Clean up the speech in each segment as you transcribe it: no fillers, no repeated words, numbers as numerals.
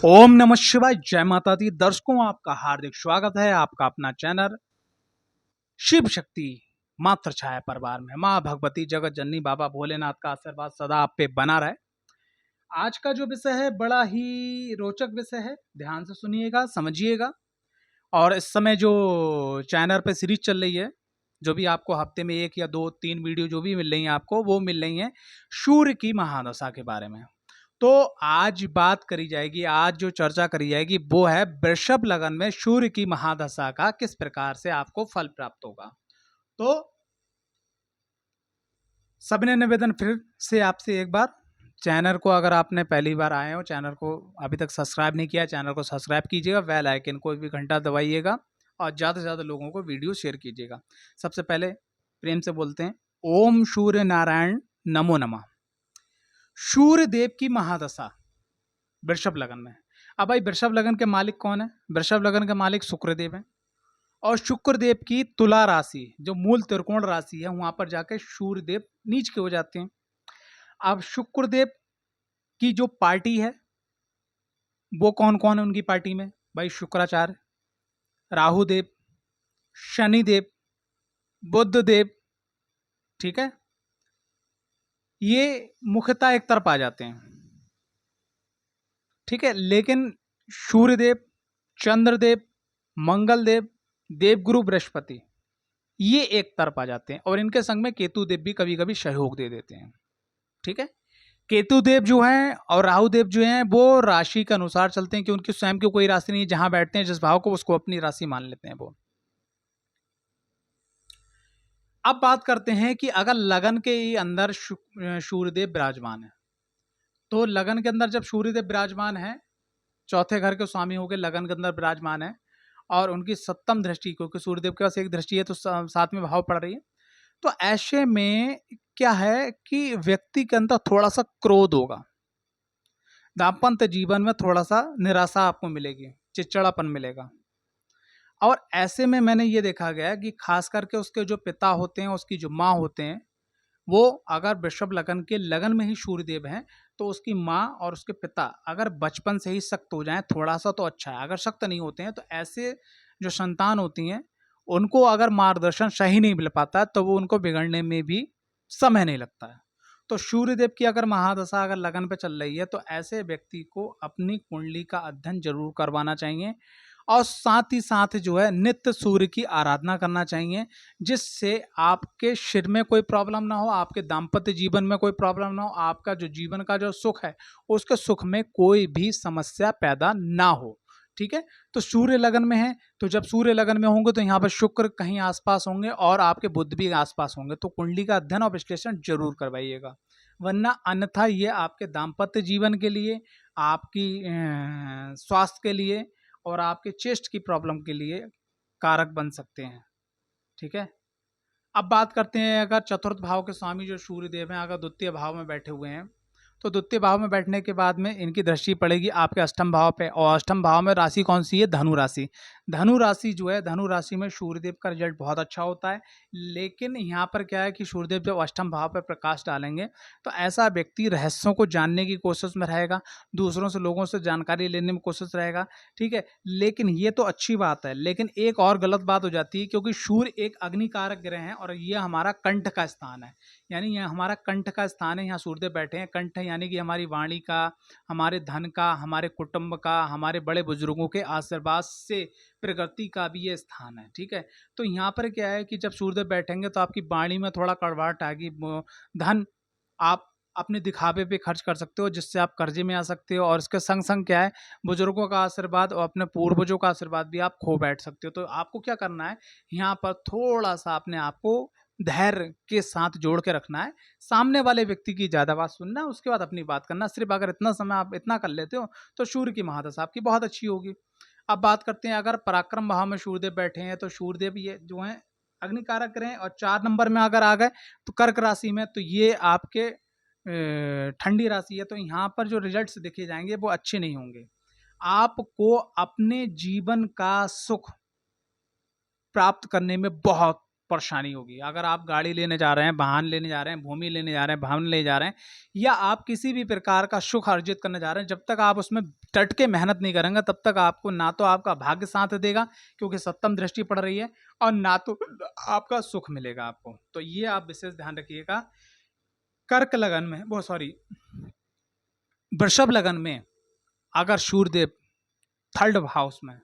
ओम नमः शिवाय। जय माता दी। दर्शकों, आपका हार्दिक स्वागत है आपका अपना चैनल शिव शक्ति मात्र छाया परिवार में। माँ भगवती जगत जननी बाबा भोलेनाथ का आशीर्वाद सदा आप पे बना रहे। आज का जो विषय है बड़ा ही रोचक विषय है, ध्यान से सुनिएगा, समझिएगा। और इस समय जो चैनल पे सीरीज चल रही है, जो भी आपको हफ्ते में 1 या 2 3 वीडियो जो भी मिल रही हैं आपको, वो मिल रही हैं सूर्य की महादशा के बारे में। तो आज बात करी जाएगी, आज जो चर्चा करी जाएगी वो है वृषभ लगन में सूर्य की महादशा का किस प्रकार से आपको फल प्राप्त होगा। तो सबने निवेदन फिर से आपसे एक बार, चैनल को अगर आपने पहली बार आए हो, चैनल को अभी तक सब्सक्राइब नहीं किया, चैनल को सब्सक्राइब कीजिएगा, बेल आइकन को भी घंटा दबाइएगा और ज़्यादा से ज़्यादा लोगों को वीडियो शेयर कीजिएगा। सबसे पहले प्रेम से बोलते हैं ओम सूर्य नारायण नमो नमः। सूर्य देव की महादशा वृषभ लगन में। अब भाई, वृषभ लगन के मालिक कौन है? वृषभ लगन के मालिक शुक्रदेव हैं। और शुक्रदेव की तुला राशि, जो मूल त्रिकोण राशि है, वहां पर जाके सूर्यदेव नीच के हो जाते हैं। अब शुक्रदेव की जो पार्टी है वो कौन कौन है उनकी पार्टी में? भाई, शुक्राचार्य, राहुदेव, शनिदेव, बुद्धदेव, ठीक है, ये मुख्यतः एक तरफ आ जाते हैं, ठीक है। लेकिन सूर्यदेव, चंद्रदेव, मंगलदेव, देवगुरु बृहस्पति, ये एक तरफ आ जाते हैं और इनके संग में केतु देव भी कभी कभी सहयोग दे देते हैं, ठीक है। केतु देव जो हैं और राहु देव जो हैं वो राशि के अनुसार चलते हैं कि उनकी स्वयं की कोई राशि नहीं, जहां बैठते हैं जिस भाव को उसको अपनी राशि मान लेते हैं वो। अब बात करते हैं कि अगर लगन के अंदर सूर्यदेव विराजमान है, तो लगन के अंदर जब सूर्यदेव विराजमान है, चौथे घर के स्वामी होकर लगन के अंदर विराजमान है और उनकी सप्तम दृष्टि, क्योंकि सूर्यदेव के पास एक दृष्टि है तो साथ में भाव पड़ रही है, तो ऐसे में क्या है कि व्यक्ति के अंदर थोड़ा सा क्रोध होगा, दाम्पत्य जीवन में थोड़ा सा निराशा आपको मिलेगी, चिड़चिड़ापन मिलेगा। और ऐसे में मैंने ये देखा गया कि खास करके उसके जो पिता होते हैं, उसकी जो माँ होते हैं, वो अगर वृषभ लगन के लगन में ही सूर्यदेव हैं, तो उसकी माँ और उसके पिता अगर बचपन से ही सख्त हो जाएं थोड़ा सा तो अच्छा है। अगर सख्त नहीं होते हैं तो ऐसे जो संतान होती हैं उनको अगर मार्गदर्शन सही नहीं मिल पाता तो वो उनको बिगड़ने में भी समय नहीं लगता है। तो सूर्यदेव की अगर महादशा अगर लगन पे चल रही है तो ऐसे व्यक्ति को अपनी कुंडली का अध्ययन जरूर करवाना चाहिए और साथ ही साथ जो है नित्य सूर्य की आराधना करना चाहिए, जिससे आपके सिर में कोई प्रॉब्लम ना हो, आपके दाम्पत्य जीवन में कोई प्रॉब्लम ना हो, आपका जो जीवन का जो सुख है उसके सुख में कोई भी समस्या पैदा ना हो, ठीक है। तो सूर्य लगन में है, तो जब सूर्य लगन में होंगे तो यहाँ पर शुक्र कहीं आसपास होंगे और आपके बुध भी आसपास होंगे, तो कुंडली का अध्ययन और विश्लेषण जरूर करवाइएगा, वरना अन्यथा ये आपके दाम्पत्य जीवन के लिए, आपकी स्वास्थ्य के लिए और आपके चेस्ट की प्रॉब्लम के लिए कारक बन सकते हैं, ठीक है। अब बात करते हैं, अगर चतुर्थ भाव के स्वामी जो सूर्यदेव हैं अगर द्वितीय भाव में बैठे हुए हैं, तो द्वितीय भाव में बैठने के बाद में इनकी दृष्टि पड़ेगी आपके अष्टम भाव पे, और अष्टम भाव में राशि कौन सी है? धनु राशि। धनु राशि जो है, धनु राशि में सूर्यदेव का रिजल्ट बहुत अच्छा होता है। लेकिन यहाँ पर क्या है कि सूर्यदेव जब अष्टम भाव पर प्रकाश डालेंगे तो ऐसा व्यक्ति रहस्यों को जानने की कोशिश में रहेगा, दूसरों से, लोगों से जानकारी लेने में कोशिश रहेगा, ठीक है। लेकिन ये तो अच्छी बात है, लेकिन एक और गलत बात हो जाती है, क्योंकि सूर्य एक अग्निकारक ग्रह है और ये हमारा कंठ का स्थान है, यानी यह हमारा कंठ का स्थान है। यहाँ सूर्यदेव बैठे हैं, कंठ यानी कि हमारी वाणी का, हमारे धन का, हमारे कुटुंब का, हमारे बड़े बुजुर्गों के आशीर्वाद से प्रगति का भी ये स्थान है, ठीक है। तो यहाँ पर क्या है कि जब सूर्यदेव बैठेंगे तो आपकी वाणी में थोड़ा कड़वाहट आएगी, धन आप अपने दिखावे पे खर्च कर सकते हो, जिससे आप कर्जे में आ सकते हो, और इसके संग संग क्या है, बुजुर्गों का आशीर्वाद और अपने पूर्वजों का आशीर्वाद भी आप खो बैठ सकते हो। तो आपको क्या करना है, यहाँ पर थोड़ा सा अपने आप को धैर्य के साथ जोड़ के रखना है, सामने वाले व्यक्ति की ज़्यादा बात सुनना है, उसके बाद अपनी बात करना। सिर्फ अगर इतना समय आप इतना कर लेते हो तो सूर्य की महादशा आपकी बहुत अच्छी होगी। अब बात करते हैं, अगर पराक्रम भाव में सूर्यदेव बैठे हैं तो सूर्यदेव ये जो हैं अग्निकारक रहे और 4 नंबर में अगर आ गए तो कर्क राशि में, तो ये आपके ठंडी राशि है, तो यहाँ पर जो रिजल्ट्स देखे जाएंगे वो अच्छे नहीं होंगे। आपको अपने जीवन का सुख प्राप्त करने में बहुत परेशानी होगी। अगर आप गाड़ी लेने जा रहे हैं, वाहन लेने जा रहे हैं, भूमि लेने जा रहे हैं, भवन लेने जा रहे हैं, या आप किसी भी प्रकार का सुख अर्जित करने जा रहे हैं, जब तक आप उसमें डट के मेहनत नहीं करेंगे तब तक आपको ना तो आपका भाग्य साथ देगा क्योंकि सप्तम दृष्टि पड़ रही है, और ना तो आपका सुख मिलेगा आपको। तो ये आप विशेष ध्यान रखिएगा। कर्क लगन में, वो सॉरी, वृषभ लगन में अगर सूर्यदेव थर्ड हाउस में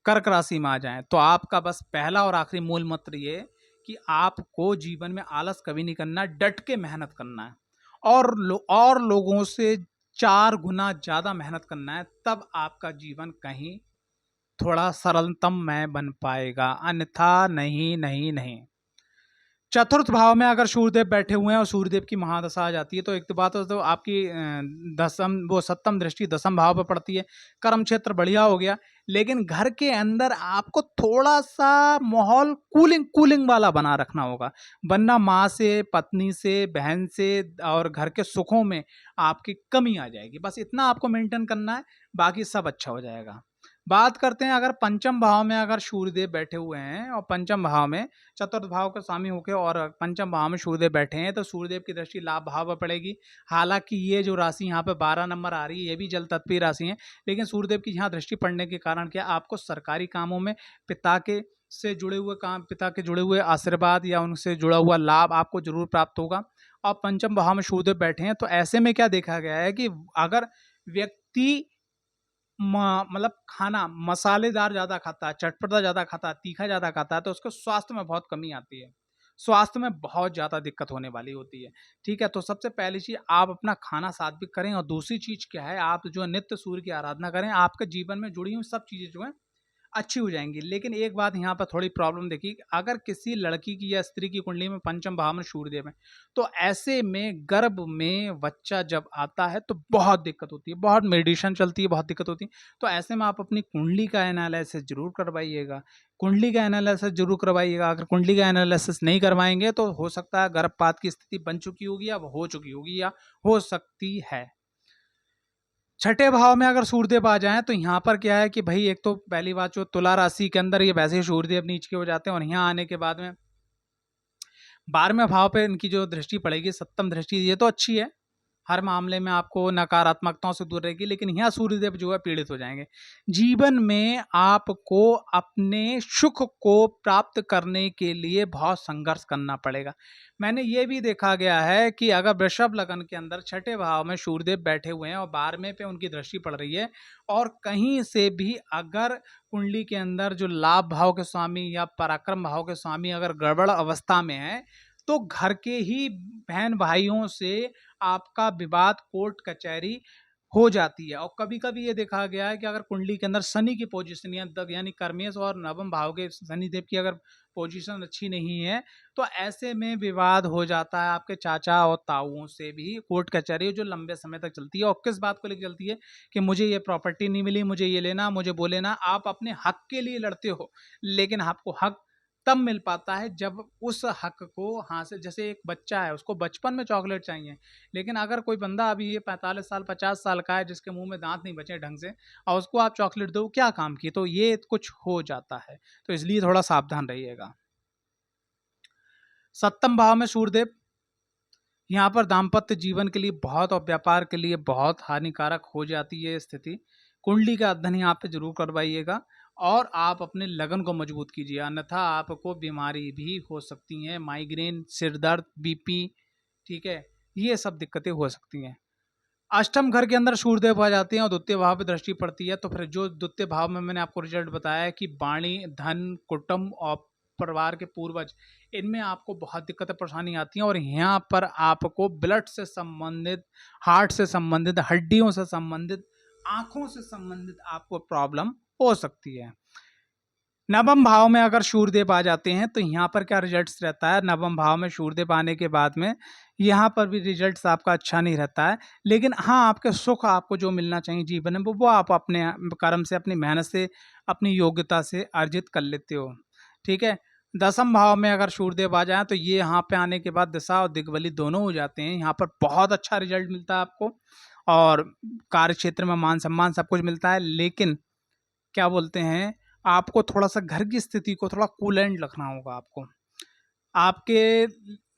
कर्क राशि में आ जाए तो आपका बस पहला और आखिरी मूल मंत्र ये कि आपको जीवन में आलस कभी नहीं करना, डट के मेहनत करना है, और लोगों से 4 गुना ज्यादा मेहनत करना है, तब आपका जीवन कहीं थोड़ा सरलतम में बन पाएगा, अन्यथा नहीं नहीं नहीं। चतुर्थ भाव में अगर सूर्यदेव बैठे हुए हैं और सूर्यदेव की महादशा आ जाती है तो एक तो बात तो आपकी दसम वो सप्तम दृष्टि दसम भाव पर पड़ती है, कर्म क्षेत्र बढ़िया हो गया, लेकिन घर के अंदर आपको थोड़ा सा माहौल कूलिंग कूलिंग वाला बना रखना होगा, वरना माँ से, पत्नी से, बहन से और घर के सुखों में आपकी कमी आ जाएगी। बस इतना आपको मेंटेन करना है, बाकी सब अच्छा हो जाएगा। बात करते हैं अगर पंचम भाव में अगर सूर्यदेव बैठे हुए हैं और पंचम भाव में चतुर्थ भाव के स्वामी होकर और पंचम भाव में सूर्यदेव बैठे हैं तो सूर्यदेव की दृष्टि लाभ भाव पर पड़ेगी। हालांकि ये जो राशि यहाँ पे 12 नंबर आ रही है ये भी जल तत्व राशि है, लेकिन सूर्यदेव की यहाँ दृष्टि पड़ने के कारण क्या आपको सरकारी कामों में पिता के से जुड़े हुए काम, पिता के जुड़े हुए आशीर्वाद या उनसे जुड़ा हुआ लाभ आपको जरूर प्राप्त होगा। और पंचम भाव में सूर्यदेव बैठे हैं तो ऐसे में क्या देखा गया है कि अगर व्यक्ति मतलब खाना मसालेदार ज़्यादा खाता है, चटपटा ज़्यादा खाता है, तीखा ज़्यादा खाता है, तो उसको स्वास्थ्य में बहुत कमी आती है, स्वास्थ्य में बहुत ज़्यादा दिक्कत होने वाली होती है। ठीक है, तो सबसे पहली चीज़ आप अपना खाना सात्विक करें, और दूसरी चीज़ क्या है, आप जो है नित्य सूर्य की आराधना करें, आपके जीवन में जुड़ी हुई सब चीज़ें जो हैं अच्छी हो जाएंगी। लेकिन एक बात यहाँ पर थोड़ी प्रॉब्लम देखी, अगर किसी लड़की की या स्त्री की कुंडली में पंचम भाव में सूर्यदेव है तो ऐसे में गर्भ में बच्चा जब आता है तो बहुत दिक्कत होती है, बहुत मेडिसिन चलती है, बहुत दिक्कत होती है। तो ऐसे में आप अपनी कुंडली का एनालिसिस जरूर करवाइएगा, कुंडली का एनालिसिस जरूर करवाइएगा। अगर कुंडली का एनालिसिस नहीं करवाएंगे तो हो सकता है गर्भपात की स्थिति बन चुकी होगी या हो चुकी होगी या हो सकती है। छठे भाव में अगर सूर्यदेव आ जाएं तो यहाँ पर क्या है कि भाई एक तो पहली बात जो तुला राशि के अंदर ये वैसे ही सूर्यदेव नीच के हो जाते हैं, और यहाँ आने के बाद में 12वें भाव पे इनकी जो दृष्टि पड़ेगी सप्तम दृष्टि, ये तो अच्छी है, हर मामले में आपको नकारात्मकताओं से दूर रहेगी, लेकिन यहाँ सूर्यदेव जो है पीड़ित हो जाएंगे। जीवन में आपको अपने सुख को प्राप्त करने के लिए बहुत संघर्ष करना पड़ेगा। मैंने ये भी देखा गया है कि अगर वृषभ लगन के अंदर छठे भाव में सूर्यदेव बैठे हुए हैं और 12वें पे उनकी दृष्टि पड़ रही है, और कहीं से भी अगर कुंडली के अंदर जो लाभ भाव के स्वामी या पराक्रम भाव के स्वामी अगर गड़बड़ अवस्था में है तो घर के ही बहन भाइयों से आपका विवाद कोर्ट कचहरी हो जाती है। और कभी कभी ये देखा गया है कि अगर कुंडली के अंदर शनि की पोजीशन यानी कर्मेश और नवम भाव के शनिदेव की अगर पोजीशन अच्छी नहीं है तो ऐसे में विवाद हो जाता है आपके चाचा और ताऊओं से भी, कोर्ट कचहरी जो लंबे समय तक चलती है। और किस बात को लेकर चलती है कि मुझे ये प्रॉपर्टी नहीं मिली, मुझे ये लेना, मुझे वो लेना। आप अपने हक के लिए लड़ते हो, लेकिन आपको हक तब मिल पाता है जब उस हक को हासिल, जैसे एक बच्चा है उसको बचपन में चॉकलेट चाहिए, लेकिन अगर कोई बंदा अभी ये 45 साल 50 साल का है जिसके मुंह में दांत नहीं बचे ढंग से और उसको आप चॉकलेट दो, क्या काम की, तो ये कुछ हो जाता है। तो इसलिए थोड़ा सावधान रहिएगा। सप्तम भाव में सूर्यदेव यहाँ पर दाम्पत्य जीवन के लिए बहुत और व्यापार के लिए बहुत हानिकारक हो जाती है स्थिति। कुंडली का अध्ययन यहाँ पे जरूर करवाइएगा और आप अपने लगन को मजबूत कीजिए, अन्यथा आपको बीमारी भी हो सकती हैं, माइग्रेन, सिर दर्द, बीपी, ठीक है, ये सब दिक्कतें हो सकती हैं। अष्टम घर के अंदर सूर्यदेव आ जाते हैं और द्वितीय भाव पे दृष्टि पड़ती है, तो फिर जो द्वितीय भाव में मैंने आपको रिजल्ट बताया कि वाणी, धन, कुटुंब और परिवार के पूर्वज, इनमें आपको बहुत दिक्कतें परेशानी आती हैं। और यहाँ पर आपको ब्लड से संबंधित, हार्ट से संबंधित, हड्डियों से संबंधित, आंखों से संबंधित आपको प्रॉब्लम हो सकती है। नवम भाव में अगर सूर्यदेव आ जाते हैं तो यहाँ पर क्या रिजल्ट्स रहता है, नवम भाव में सूर्यदेव आने के बाद में यहाँ पर भी रिजल्ट्स आपका अच्छा नहीं रहता है, लेकिन हाँ आपके सुख, आपको जो मिलना चाहिए जीवन में वो आप अपने कर्म से, अपनी मेहनत से, अपनी योग्यता से अर्जित कर लेते हो, ठीक है। दसम भाव में अगर सूर्यदेव आ जाए तो ये यहाँ पे आने के बाद दिशा और दिग्बली दोनों हो जाते हैं, यहाँ पर बहुत अच्छा रिजल्ट मिलता है आपको और कार्य क्षेत्र में मान सम्मान सब कुछ मिलता है। लेकिन क्या बोलते हैं, आपको थोड़ा सा घर की स्थिति को थोड़ा कूलेंट रखना होगा आपको, आपके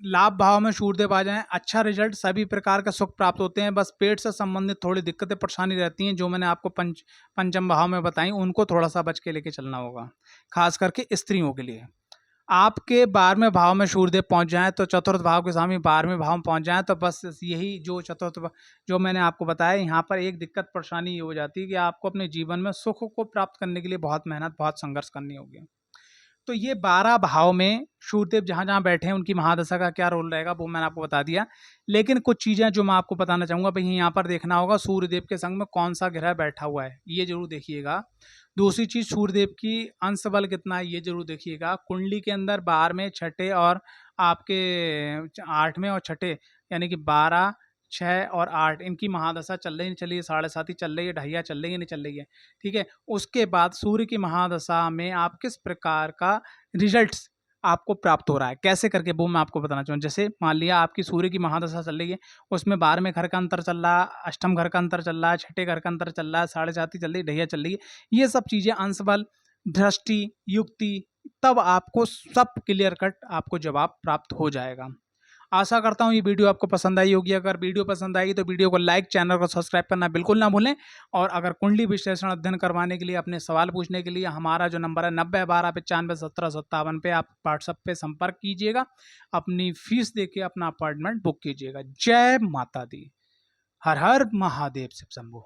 लाभ भाव में सूर्यदेव आ जाएं, अच्छा रिजल्ट, सभी प्रकार का सुख प्राप्त होते हैं। बस पेट से संबंधित थोड़ी दिक्कतें परेशानी रहती हैं, जो मैंने आपको पंचम भाव में बताई, उनको थोड़ा सा बच के लेके चलना होगा, खास करके स्त्रियों के लिए। आपके 12वें भाव में सूर्यदेव पहुंच जाएं, तो चतुर्थ भाव के स्वामी 12वें भाव में पहुंच जाएं, तो बस यही जो जो मैंने आपको बताया, यहाँ पर एक दिक्कत परेशानी ये हो जाती है कि आपको अपने जीवन में सुख को प्राप्त करने के लिए बहुत मेहनत, बहुत संघर्ष करनी होगी। तो ये 12 भाव में सूर्यदेव जहाँ जहाँ बैठे हैं, उनकी महादशा का क्या रोल रहेगा वो मैंने आपको बता दिया। लेकिन कुछ चीज़ें जो मैं आपको बताना चाहूँगा, भाई यहाँ पर देखना होगा सूर्यदेव के संग में कौन सा ग्रह बैठा हुआ है, ये जरूर देखिएगा। दूसरी चीज़, सूर्यदेव की अंश बल कितना है, ये जरूर देखिएगा। कुंडली के अंदर 12वें, छठे और आपके 8वें और छठे, यानी कि 12, 6 और 8, इनकी महादशा चल रही, नहीं चल रही है, 7.5 चल रही है, ढैया चल रही है, नहीं चल रही है, ठीक है। उसके बाद सूर्य की महादशा में आप किस प्रकार का रिजल्ट्स आपको प्राप्त हो रहा है, कैसे करके, वो मैं आपको बताना चाहूँ। जैसे मान लिया आपकी सूर्य की महादशा चल रही है, उसमें 12वें घर का अंतर चल रहा है, अष्टम घर का अंतर चल रहा है, छठे घर का अंतर चल रहा है, 7.5 चल रही है, ढैया चल रही है, ये सब चीज़ें अंश बल, दृष्टि, युक्ति, तब आपको सब क्लियर कट आपको जवाब प्राप्त हो जाएगा। आशा करता हूँ ये वीडियो आपको पसंद आई होगी। अगर वीडियो पसंद आई तो वीडियो को लाइक, चैनल को सब्सक्राइब करना बिल्कुल ना भूलें। और अगर कुंडली विश्लेषण अध्ययन करवाने के लिए, अपने सवाल पूछने के लिए, हमारा जो नंबर है 9012951757 पे आप व्हाट्सएप पे संपर्क कीजिएगा। अपनी फीस देके अपना अपॉइंटमेंट बुक कीजिएगा। जय माता दी। हर हर महादेव शिव शंभू।